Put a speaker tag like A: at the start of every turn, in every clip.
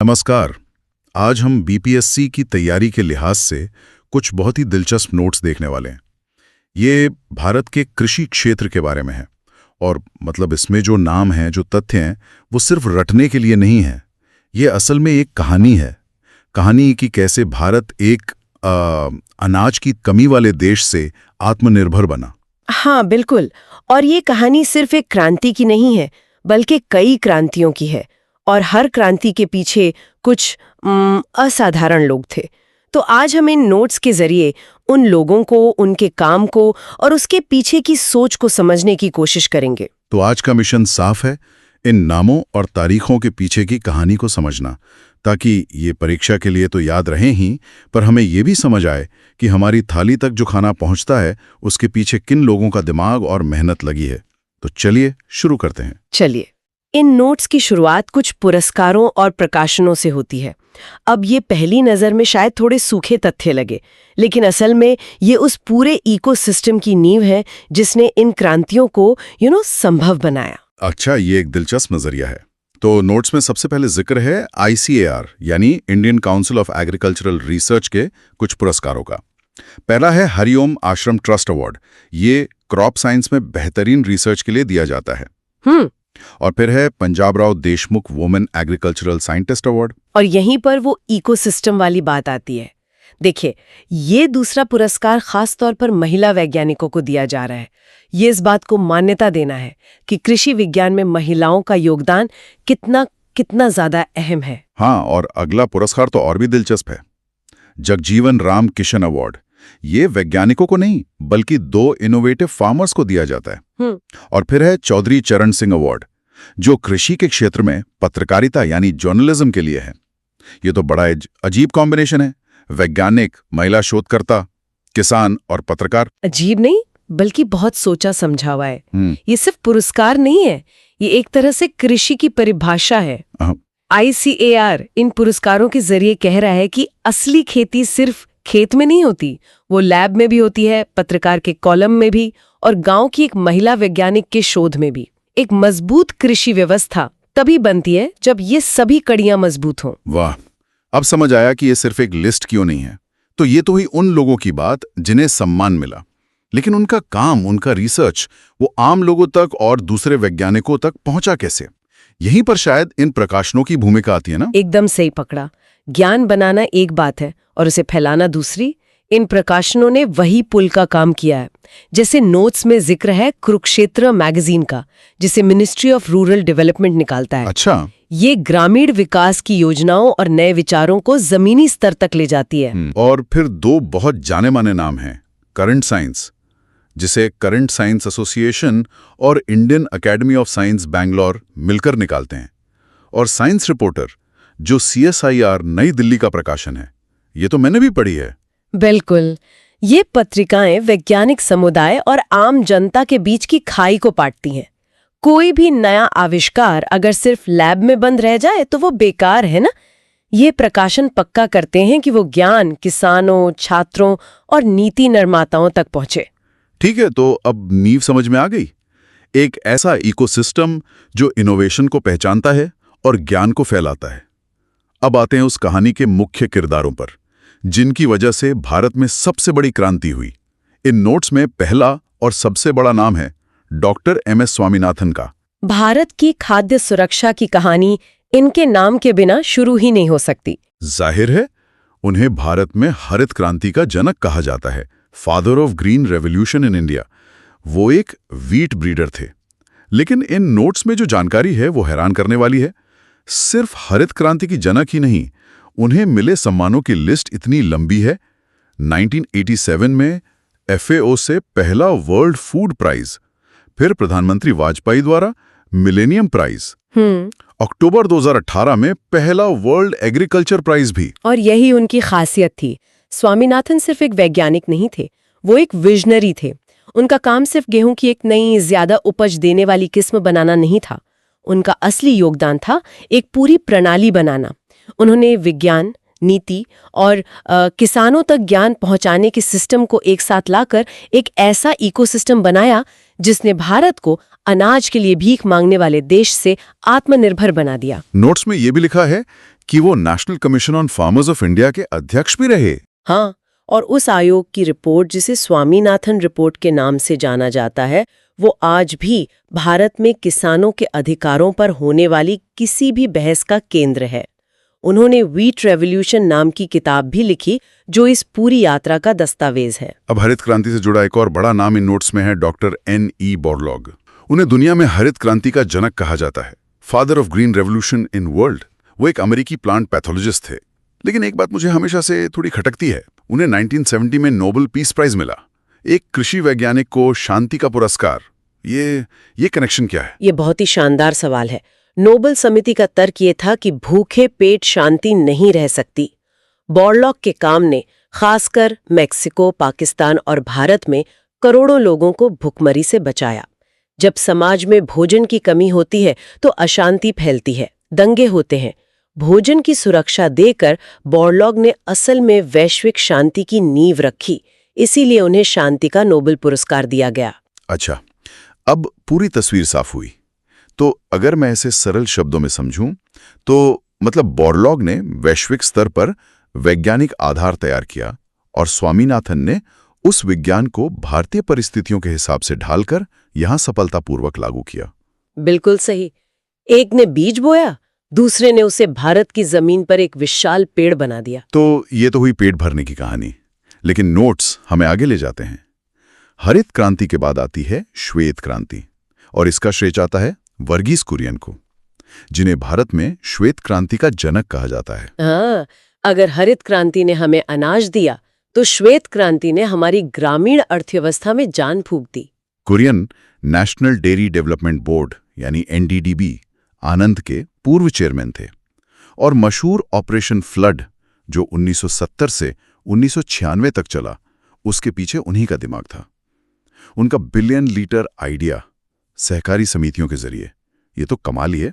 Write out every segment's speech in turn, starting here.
A: नमस्कार। आज हम बीपीएससी की तैयारी के लिहाज से कुछ बहुत ही दिलचस्प नोट्स देखने वाले हैं। ये भारत के कृषि क्षेत्र के बारे में है और मतलब इसमें जो नाम हैं, जो तथ्य हैं, वो सिर्फ रटने के लिए नहीं है। ये असल में एक कहानी है। कहानी कि कैसे भारत एक अनाज की कमी वाले देश से आत्मनिर्भर बना।
B: हाँ बिल्कुल। और ये कहानी सिर्फ एक क्रांति की नहीं है, बल्कि कई क्रांतियों की है। और हर क्रांति के पीछे कुछ असाधारण लोग थे। तो आज हम इन नोट्स के जरिए उन लोगों को, उनके काम को और उसके पीछे की सोच को समझने की कोशिश करेंगे।
A: तो आज का मिशन साफ है, इन नामों और तारीखों के पीछे की कहानी को समझना, ताकि ये परीक्षा के लिए तो याद रहें ही, पर हमें ये भी समझ आए कि हमारी थाली तक जो खाना पहुंचता है उसके पीछे किन लोगों का दिमाग और मेहनत लगी है। तो चलिए शुरू करते हैं।
B: चलिए, इन नोट्स की शुरुआत कुछ पुरस्कारों और प्रकाशनों से होती है। अब ये पहली नज़र में शायद थोड़े सूखे तथ्य लगे, लेकिन असल में ये उस पूरे इकोसिस्टम की नींव है जिसने इन क्रांतियों को संभव बनाया।
A: अच्छा, ये एक दिलचस्प नजरिया है। तो नोट्स में सबसे पहले जिक्र है ICAR यानी Indian council of agricultural research के कुछ पुरस्कारों का। पहला है हरिओम आश्रम ट्रस्ट अवार्ड। ये क्रॉप साइंस में बेहतरीन रिसर्च के लिए दिया जाता है। और फिर है Punjab Rao Deshmukh women agricultural scientist award.
B: और यहीं पर वो इकोसिस्टम वाली बात आती है। देखिए, ये दूसरा पुरस्कार खास तौर पर महिला वैज्ञानिकों को दिया जा रहा है। ये इस बात को मान्यता देना है कि कृषि विज्ञान में महिलाओं का योगदान कितना ज्यादा अहम है।
A: हाँ, और अगला पुरस्कार तो और भी दिलचस्प है, जगजीवन राम किशन अवार्ड। ये वैज्ञानिकों को नहीं बल्कि 2 इनोवेटिव फार्मर्स को दिया जाता है। और फिर है चौधरी चरण सिंह अवार्ड, जो कृषि के क्षेत्र में पत्रकारिता यानी जर्नलिज्म के लिए है। ये तो बड़ा अजीब कॉम्बिनेशन है, वैज्ञानिक, महिला शोधकर्ता, किसान और पत्रकार।
B: अजीब नहीं, बल्कि बहुत सोचा समझा हुआ है। ये सिर्फ पुरस्कार नहीं है, ये एक तरह से कृषि की परिभाषा है। ICAR इन पुरस्कारों के जरिए कह रहा है कि असली खेती सिर्फ खेत में नहीं होती, वो लैब में भी होती है, पत्रकार के कॉलम में भी, और गांव की एक महिला वैज्ञानिक के शोध में भी। एक मजबूत कृषि व्यवस्था तभी बनती है जब ये सभी कड़ियां मजबूत हों।
A: वाह, अब समझ आया कि ये सिर्फ एक लिस्ट क्यों नहीं है। तो ये तो हुई उन लोगों की बात जिन्हें सम्मान मिला, लेकिन उनका काम, उनका रिसर्च वो आम लोगों तक और दूसरे वैज्ञानिकों तक पहुंचा कैसे? यहीं पर शायद इन प्रकाशनों की भूमिका आती है ना।
B: एकदम सही पकड़ा। ज्ञान बनाना एक बात है और उसे फैलाना दूसरी। इन प्रकाशनों ने वही पुल का काम किया है। जैसे नोट्स में जिक्र है कुरुक्षेत्र मैगजीन का, जिसे मिनिस्ट्री ऑफ रूरल डेवलपमेंट निकालता है।
A: अच्छा,
B: ये ग्रामीण विकास की योजनाओं और नए विचारों को जमीनी स्तर तक ले जाती है।
A: और फिर 2 बहुत जाने माने नाम हैं, करंट साइंस, जिसे करंट साइंस एसोसिएशन और Indian academy of science Bangalore मिलकर निकालते हैं, और साइंस रिपोर्टर, जो CSIR नई दिल्ली का प्रकाशन है। ये तो मैंने भी पढ़ी है।
B: बिल्कुल, ये पत्रिकाएं वैज्ञानिक समुदाय और आम जनता के बीच की खाई को पाटती हैं। कोई भी नया आविष्कार अगर सिर्फ लैब में बंद रह जाए तो वो बेकार है ना। ये प्रकाशन पक्का करते हैं कि वो ज्ञान किसानों, छात्रों और नीति निर्माताओं तक पहुंचे।
A: ठीक है, तो अब नींव समझ में आ गई। एक ऐसा इकोसिस्टम जो इनोवेशन को पहचानता है और ज्ञान को फैलाता है। अब आते हैं उस कहानी के मुख्य किरदारों पर, जिनकी वजह से भारत में सबसे बड़ी क्रांति हुई। इन नोट्स में पहला और सबसे बड़ा नाम है डॉक्टर MS स्वामीनाथन का।
B: भारत की खाद्य सुरक्षा की कहानी इनके नाम के बिना शुरू ही नहीं हो सकती।
A: जाहिर है, उन्हें भारत में हरित क्रांति का जनक कहा जाता है, father of green revolution in India. वो एक वीट ब्रीडर थे। लेकिन इन नोट्स में जो जानकारी है वो हैरान करने वाली है। सिर्फ हरित क्रांति की जनक ही नहीं, उन्हें मिले सम्मानों की लिस्ट इतनी लंबी है। 1987 में FAO से पहला वर्ल्ड फूड प्राइज, फिर प्रधानमंत्री वाजपेयी द्वारा मिलेनियम प्राइज, अक्टूबर 2018 में पहला वर्ल्ड एग्रीकल्चर प्राइज भी।
B: और यही उनकी खासियत थी। स्वामीनाथन सिर्फ एक वैज्ञानिक नहीं थे, वो एक विजनरी थे। उनका काम सिर्फ गेहूं की एक नई, ज्यादा उपज देने वाली किस्म बनाना नहीं था। उनका असली योगदान था एक पूरी प्रणाली बनाना। उन्होंने विज्ञान, नीति और किसानों तक ज्ञान पहुंचाने के सिस्टम को एक साथ लाकर एक ऐसा इकोसिस्टम बनाया जिसने भारत को अनाज के लिए भीख मांगने वाले देश से आत्मनिर्भर बना दिया।
A: नोट्स में यह भी लिखा है कि वो national commission on farmers of India के अध्यक्ष भी रहे।
B: हाँ, और उस आयोग की रिपोर्ट, जिसे स्वामीनाथन रिपोर्ट के नाम से जाना जाता है, वो आज भी भारत में किसानों के अधिकारों पर होने वाली किसी भी बहस का केंद्र है। उन्होंने व्हीट रेवोल्यूशन नाम की किताब भी लिखी, जो इस पूरी यात्रा का दस्तावेज है।
A: अब हरित क्रांति से जुड़ा एक और बड़ा नाम इन नोट्स में है डॉक्टर N.E. बोरलॉग। उन्हें दुनिया में हरित क्रांति का जनक कहा जाता है, father of green revolution in world. वो एक अमेरिकी प्लांट पैथोलॉजिस्ट थे। लेकिन एक बात मुझे हमेशा से थोड़ी खटकती है, उन्हें 1970 में नोबेल पीस प्राइज मिला, एक कृषि वैज्ञानिक को शांति का पुरस्कार। ये कनेक्शन क्या है?
B: ये बहुत ही शानदार सवाल है। नोबेल समिति का तर्क ये था कि भूखे पेट शांति नहीं रह सकती। बोरलॉग के काम ने खासकर मेक्सिको, पाकिस्तान और भारत में करोड़ों लोगों को भुखमरी से बचाया। जब समाज में भोजन की कमी होती है तो अशांति फैलती है, दंगे होते हैं। भोजन की सुरक्षा देकर बोरलॉग ने असल में वैश्विक शांति की नींव रखी, इसीलिए उन्हें शांति का नोबेल पुरस्कार दिया गया।
A: अच्छा, अब पूरी तस्वीर साफ हुई। तो अगर मैं इसे सरल शब्दों में समझूं, तो मतलब बोरलॉग ने वैश्विक स्तर पर वैज्ञानिक आधार तैयार किया और स्वामीनाथन ने उस विज्ञान को भारतीय परिस्थितियों के हिसाब से ढालकर यहां सफलतापूर्वक लागू किया।
B: बिल्कुल सही। एक ने बीज बोया, दूसरे ने उसे भारत की जमीन पर एक विशाल पेड़ बना दिया।
A: तो ये तो हुई पेट भरने की कहानी, लेकिन नोट्स हमें आगे ले जाते हैं। हरित क्रांति के बाद आती है श्वेत क्रांति, और इसका श्रेय जाता है वर्गीस कुरियन को, जिन्हें भारत में श्वेत क्रांति का जनक कहा जाता है।
B: हाँ, अगर हरित क्रांति ने हमें अनाज दिया, तो श्वेत क्रांति ने हमारी ग्रामीण अर्थव्यवस्था में जान फूंक दी।
A: Kurien national dairy development board यानी NDDB आनंद के पूर्व चेयरमैन थे, और मशहूर ऑपरेशन फ्लड जो 1970 से 1996 तक चला, उसके पीछे उन्हीं का दिमाग था। उनका बिलियन लीटर आइडिया सहकारी समितियों के जरिए, ये तो कमाल ही है।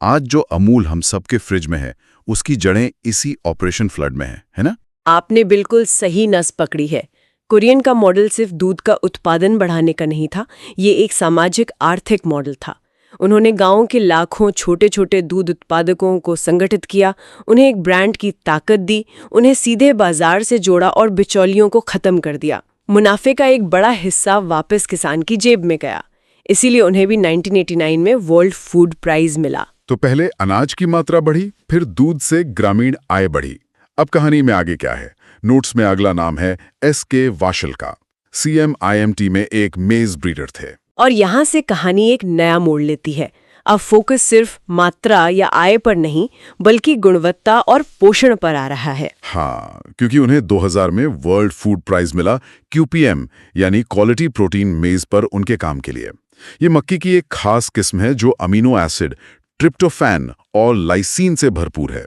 A: आज जो अमूल हम सबके फ्रिज में है, उसकी जड़ें इसी ऑपरेशन फ्लड में है ना?
B: आपने बिल्कुल सही नस पकड़ी है। कुरियन का मॉडल सिर्फ दूध का उत्पादन बढ़ाने का नहीं था, ये एक सामाजिक आर्थिक मॉडल था। उन्होंने गांवों के लाखों छोटे छोटे दूध उत्पादकों को संगठित किया, उन्हें एक ब्रांड की ताकत दी, उन्हें सीधे बाजार से जोड़ा और बिचौलियों को खत्म कर दिया। मुनाफे का एक बड़ा हिस्सा वापस किसान की जेब में गया। इसीलिए उन्हें भी 1989 में वर्ल्ड फूड प्राइज मिला।
A: तो पहले अनाज की मात्रा बढ़ी, फिर दूध से ग्रामीण आय बढ़ी। अब कहानी में आगे क्या है? नोट्स में अगला नाम है S.K. वाशल का। CMIMT में एक मेज ब्रीडर थे।
B: और यहाँ से कहानी एक नया मोड़ लेती है। अब फोकस सिर्फ मात्रा या आय पर नहीं, बल्कि गुणवत्ता और पोषण पर आ रहा है।
A: हाँ, क्योंकि उन्हें 2000 में वर्ल्ड फूड प्राइज मिला QPM यानी क्वालिटी प्रोटीन मेज पर उनके काम के लिए। ये मक्की की एक खास किस्म है जो अमीनो एसिड, ट्रिप्टोफैन और लाइसीन से भरपूर है।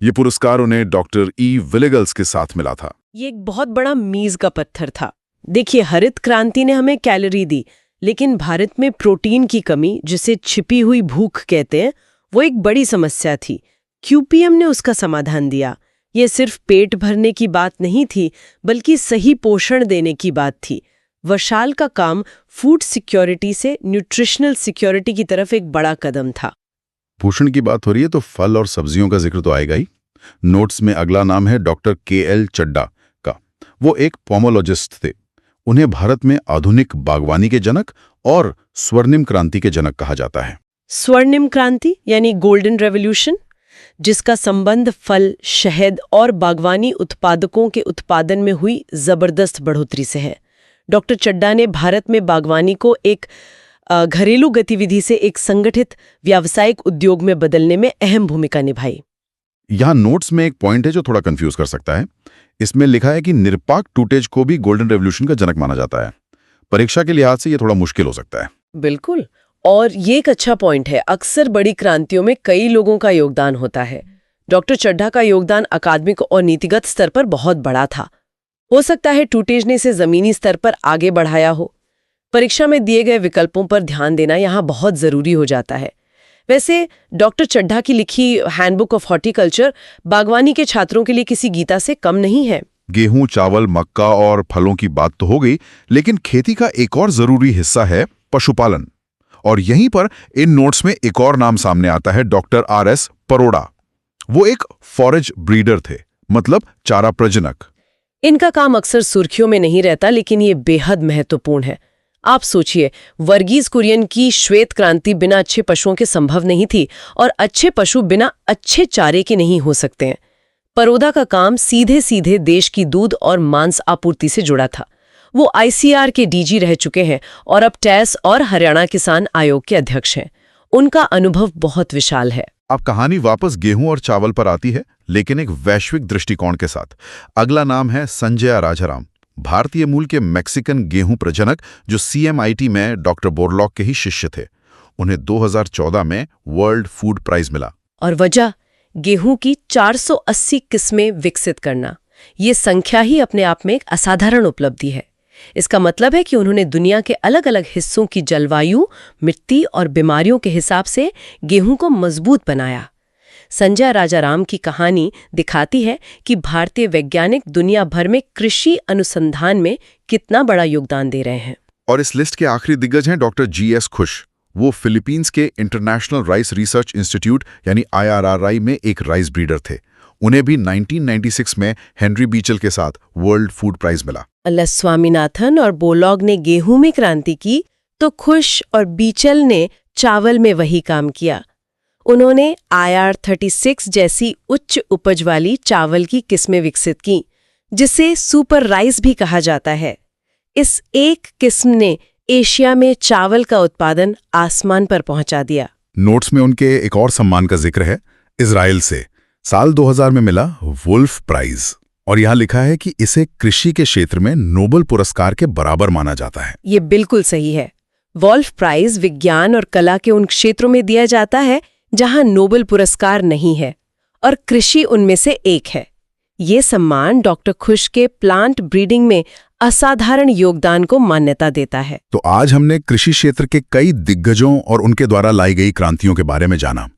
A: ये पुरस्कार उन्हें डॉक्टर E. विलेगल्स के साथ मिला था।
B: ये एक बहुत बड़ा मीज का पत्थर था। देखिए, हरित क्रांति ने हमें कैलोरी दी, लेकिन भारत में प्रोटीन की कमी, जिसे छिपी हुई भूख कहते हैं, वो एक बड़ी समस्या थी। QPM ने उसका समाधान दिया। ये सिर्फ पेट भरने की बात नहीं थी, बल्कि सही पोषण देने की बात थी। वाशल का काम फूड सिक्योरिटी से न्यूट्रिशनल सिक्योरिटी की तरफ एक बड़ा कदम था।
A: पोषण की बात हो रही है तो फल और सब्जियों का जिक्र तो आएगा ही। नोट्स में अगला नाम है डॉक्टर KL चड्डा का। वो एक पोमोलॉजिस्ट थे। उन्हें भारत में आधुनिक बागवानी के जनक और स्वर्णिम क्रांति के जनक कहा जाता है।
B: स्वर्णिम क्रांति यानी गोल्डन रेवोल्यूशन, जिसका संबंध फल, शहद और बागवानी उत्पादकों के उत्पादन में हुई जबरदस्त बढ़ोतरी से है। डॉक्टर चड्डा ने भारत में बागवानी को एक घरेलू गतिविधि से एक संगठित व्यावसायिक उद्योग में बदलने में अहम भूमिका निभाई।
A: यहाँ नोट्स में एक पॉइंट है जो थोड़ा कंफ्यूज कर सकता है। इसमें लिखा है कि निरपाक टूटेज को भी गोल्डन रेवोल्यूशन का जनक माना जाता है। परीक्षा के लिहाज से ये थोड़ा मुश्किल हो सकता है।
B: बिल्कुल, और ये एक अच्छा पॉइंट है। अक्सर बड़ी क्रांतियों में कई लोगों का योगदान होता है। डॉक्टर चड्ढा का योगदान अकादमिक और नीतिगत स्तर पर बहुत बड़ा था। हो सकता है टूटेज ने इसे जमीनी स्तर पर आगे बढ़ाया हो। परीक्षा में दिए गए विकल्पों पर ध्यान देना यहाँ बहुत जरूरी हो जाता है। वैसे डॉक्टर चड्ढा की लिखी हैंडबुक ऑफ हॉर्टिकल्चर बागवानी के छात्रों के लिए किसी गीता से कम नहीं है।
A: गेहूं, चावल, मक्का और फलों की बात तो हो गई, लेकिन खेती का एक और जरूरी हिस्सा है पशुपालन। और यहीं पर इन नोट्स में एक और नाम सामने आता है, डॉक्टर RS परोड़ा। वो एक फॉरेज ब्रीडर थे, मतलब चारा प्रजनक।
B: इनका काम अक्सर सुर्खियों में नहीं रहता, लेकिन ये बेहद महत्वपूर्ण है। आप सोचिए, वर्गीज कुरियन की श्वेत क्रांति बिना अच्छे पशुओं के संभव नहीं थी, और अच्छे पशु बिना अच्छे चारे के नहीं हो सकते हैं। परोदा का काम सीधे सीधे देश की दूध और मांस आपूर्ति से जुड़ा था। वो ICAR के DG रह चुके हैं और अब टैस और हरियाणा किसान आयोग के अध्यक्ष हैं। उनका अनुभव बहुत विशाल है।
A: अब कहानी वापस गेहूं और चावल पर आती है, लेकिन एक वैश्विक दृष्टिकोण के साथ। अगला नाम है संजय राजाराम, भारतीय मूल के मैक्सिकन गेहूं प्रजनक जो CMIT में डॉक्टर बोरलॉग के ही शिष्य थे। उन्हें 2014 में वर्ल्ड फूड प्राइज मिला।
B: और वजह, गेहूं की 480 किस्में विकसित करना। ये संख्या ही अपने आप में एक असाधारण उपलब्धि है। इसका मतलब है कि उन्होंने दुनिया के अलग अलग हिस्सों की जलवायु, मिट्टी और बीमारियों के हिसाब से गेहूं को मजबूत बनाया। संजय राजाराम की कहानी दिखाती है कि भारतीय वैज्ञानिक दुनिया भर में कृषि अनुसंधान में कितना बड़ा योगदान दे रहे हैं।
A: और इस लिस्ट के आखिरी दिग्गज हैं डॉक्टर GS खुश। वो फिलीपींस के इंटरनेशनल राइस रिसर्च इंस्टीट्यूट यानी IRRI में एक राइस ब्रीडर थे। उन्हें भी 1996 में हेनरी बीचल के साथ वर्ल्ड फूड प्राइज मिला।
B: स्वामीनाथन और बोरलॉग ने गेहूं में क्रांति की, तो खुश और बीचल ने चावल में वही काम किया। उन्होंने IR36 जैसी उच्च उपज वाली चावल की किस्में विकसित की, जिसे सुपर राइस भी कहा जाता है। इस एक किस्म ने एशिया में चावल का उत्पादन आसमान पर पहुंचा दिया।
A: नोट्स में उनके एक और सम्मान का जिक्र है, इजराइल से साल 2000 में मिला वुल्फ प्राइज, और यहाँ लिखा है कि इसे कृषि के क्षेत्र में नोबेल पुरस्कार के बराबर माना जाता है।
B: ये बिल्कुल सही है। वुल्फ प्राइज विज्ञान और कला के उन क्षेत्रों में दिया जाता है जहां नोबेल पुरस्कार नहीं है, और कृषि उनमें से एक है। ये सम्मान डॉक्टर खुश के प्लांट ब्रीडिंग में असाधारण योगदान को मान्यता देता है।
A: तो आज हमने कृषि क्षेत्र के कई दिग्गजों और उनके द्वारा लाई गई क्रांतियों के बारे में जाना।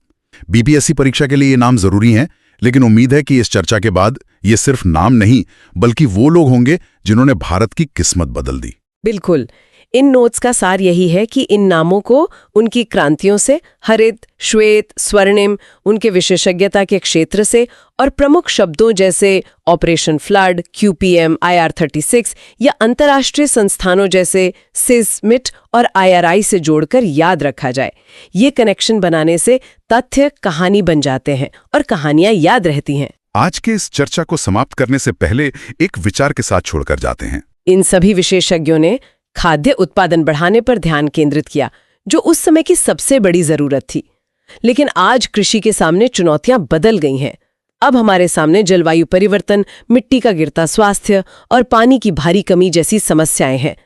A: BPSC परीक्षा के लिए ये नाम जरूरी हैं, लेकिन उम्मीद है कि इस चर्चा के बाद ये सिर्फ नाम नहीं, बल्कि वो लोग होंगे जिन्होंने भारत की किस्मत बदल दी।
B: बिल्कुल। इन नोट्स का सार यही है कि इन नामों को उनकी क्रांतियों से, हरित, श्वेत, स्वर्णिम, उनके विशेषज्ञता के क्षेत्र से, और प्रमुख शब्दों जैसे ऑपरेशन फ्लड, QPM, IR36 या अंतर्राष्ट्रीय संस्थानों जैसे SISMIT और IRI से जोड़कर याद रखा जाए। ये कनेक्शन बनाने से तथ्य कहानी बन जाते हैं और कहानियां याद रहती हैं।
A: आज के इस चर्चा को समाप्त करने से पहले एक विचार के साथ छोड़कर जाते हैं।
B: इन सभी विशेषज्ञों ने खाद्य उत्पादन बढ़ाने पर ध्यान केंद्रित किया, जो उस समय की सबसे बड़ी जरूरत थी। लेकिन आज कृषि के सामने चुनौतियां बदल गई हैं। अब हमारे सामने जलवायु परिवर्तन, मिट्टी का गिरता स्वास्थ्य और पानी की भारी कमी जैसी समस्याएं हैं।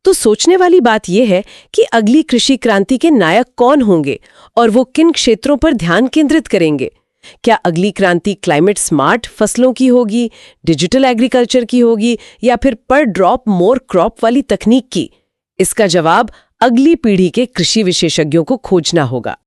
B: तो सोचने वाली बात यह है कि अगली कृषि क्रांति के नायक कौन होंगे और वो किन क्षेत्रों पर ध्यान केंद्रित करेंगे। क्या अगली क्रांति क्लाइमेट स्मार्ट फसलों की होगी, डिजिटल एग्रीकल्चर की होगी, या फिर पर ड्रॉप मोर क्रॉप वाली तकनीक की? इसका जवाब अगली पीढ़ी के कृषि विशेषज्ञों को खोजना होगा।